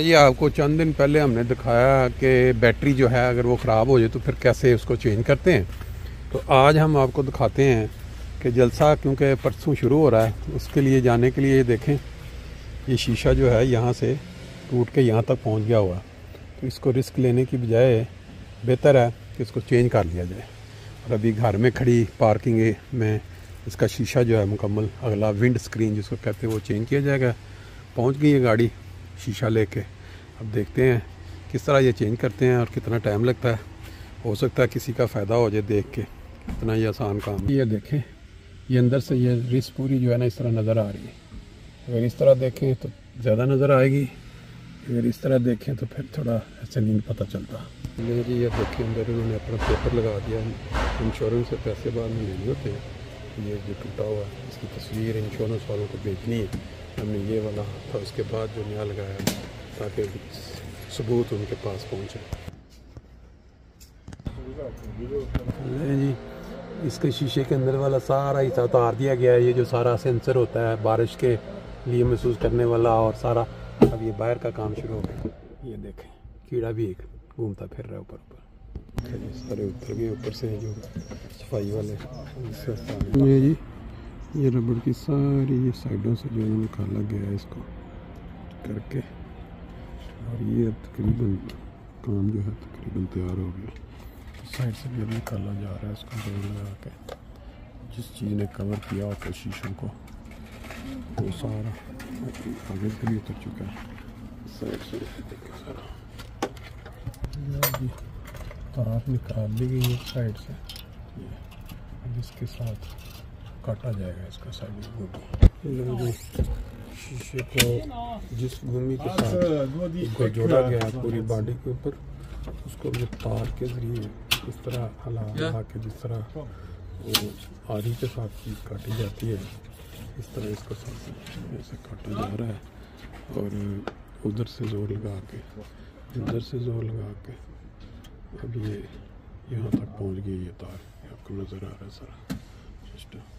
जी आपको चंद दिन पहले हमने दिखाया कि बैटरी जो है अगर वो ख़राब हो जाए तो फिर कैसे उसको चेंज करते हैं। तो आज हम आपको दिखाते हैं कि जलसा क्योंकि परसों शुरू हो रहा है उसके लिए जाने के लिए देखें ये शीशा जो है यहाँ से टूट के यहाँ तक पहुँच गया हुआ। तो इसको रिस्क लेने की बजाय बेहतर है कि इसको चेंज कर लिया जाए। और अभी घर में खड़ी पार्किंग में इसका शीशा जो है मुकम्मल अगला विंड स्क्रीन जिसको कहते हैं वो चेंज किया जाएगा। पहुँच गई है गाड़ी शीशा लेके। अब देखते हैं किस तरह ये चेंज करते हैं और कितना टाइम लगता है। हो सकता है किसी का फ़ायदा हो जाए देख के। इतना ही आसान काम। ये देखें ये अंदर से ये रिस पूरी जो है ना इस तरह नज़र आ रही है। अगर इस तरह देखें तो ज़्यादा नज़र आएगी, अगर इस तरह देखें तो फिर थोड़ा ऐसे नहीं पता चलता। नहीं जी ये देखें अंदर उन्होंने अपना पेपर लगा दिया है। इंश्योरेंस से पैसे बाद में लेने होते हैं। ये जो टूटा हुआ है इसकी तस्वीर इंश्योरेंस वालों को भेजनी है। हमने ये वाला था उसके बाद जो नया लगाया ताकि सबूत उनके पास पहुँचे। जी इसके शीशे के अंदर वाला सारा हिस्सा उतार दिया गया है। ये जो सारा सेंसर होता है बारिश के लिए महसूस करने वाला और सारा अब ये बाहर का काम शुरू हो गया। ये देखें कीड़ा भी एक घूमता फिर रहा है ऊपर ऊपर। सारे उतर गए ऊपर से जो सफाई वाले ये जी ये रबड़ की सारी ये साइडों से जो निकाला गया है इसको करके और ये तकरीबन काम जो है तकरीबन तैयार हो गया। साइड से भी अभी निकाला जा रहा है इसको जोड़ लगा के। जिस चीज़ ने कवर किया होता है शीशों को वो सारा आगे से भी उतर चुका है। साइड से सारा तार निकाल ली गई है साइड से। जिसके साथ काटा जाएगा इसका साइड घूमी शीशे को जिस घूमी के साथ इसको जोड़ा गया है पूरी बॉडी के ऊपर उसको भी तार के ज़रिए इस तरह हला के जिस तरह वो आरी के साथ चीज़ काटी जाती है इस तरह इसको साथ ऐसे काटा जा रहा है। और उधर से जोर लगा के इधर से जोर लगा के अब ये यहाँ तक पहुँच गई ये तार आपको नज़र आ रहा है सारा सिस्टम।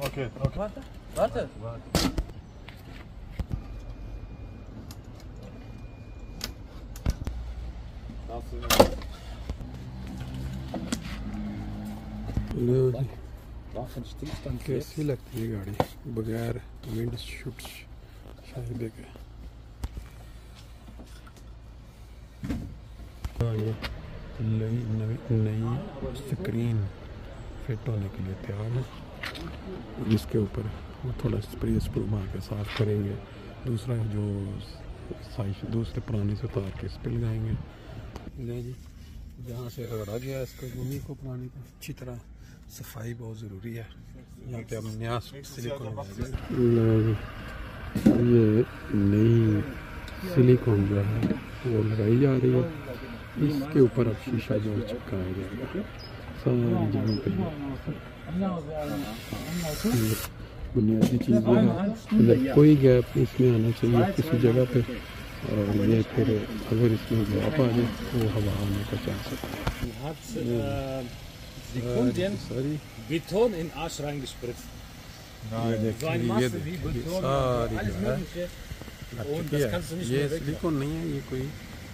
Okay. Warte. लो जी कैसी लगती है गाड़ी बगैर विंड शूट शायद के। नई स्क्रीन फिट होने के लिए तैयार है। इसके ऊपर वो थोड़ा स्प्रे मार के साफ करेंगे। दूसरा जो दूसरे पुराने से उतार के इस पर लगाएंगे। ले जी जहाँ से रगड़ा गया इसको भूमि को पुरानी को अच्छी तरह सफाई बहुत ज़रूरी है। यहाँ पे अब नया सिलिकॉन ये नई सिलिकॉन जो है वो लगाई जा रही है। इसके ऊपर अब शीशा जो चिपकाया जाएगा सारी जगह पे। बुनियादी चीज़ है अंदर कोई गैप इसमें आना चाहिए किसी जगह पे। और ये फिर अगर इसमें गैप आ जाए तो हवा आने का चांस है। Beton in Arsch reingespritzt. So ein Masse wie Beton, alles Mögliche. Und das kannst du nicht ये mehr weg. सिलिकॉन नहीं है ये कोई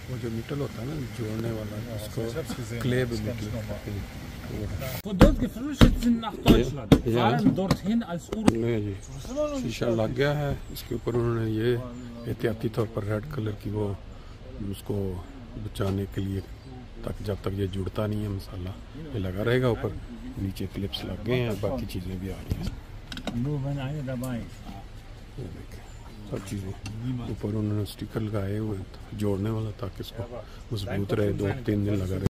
वो जो मेटल होता है ना जोड़ने वाला उसको क्लेब Von dort geflüchtet sind nach Deutschland, fahren dorthin als जी शीशा लग गया है। इसके ऊपर उन्होंने ये एहतियाती तौर पर रेड कलर की वो उसको बचाने के लिए तक जब तक ये जुड़ता नहीं है मसाला ये लगा रहेगा। ऊपर नीचे क्लिप्स लग गए हैं बाकी चीज़ें भी आ रही हैं। सब चीज़ें ऊपर उन्होंने स्टिकर लगाए हुए जोड़ने वाला ताकि इसको मजबूत रहे 2-3 दिन लगा रहे।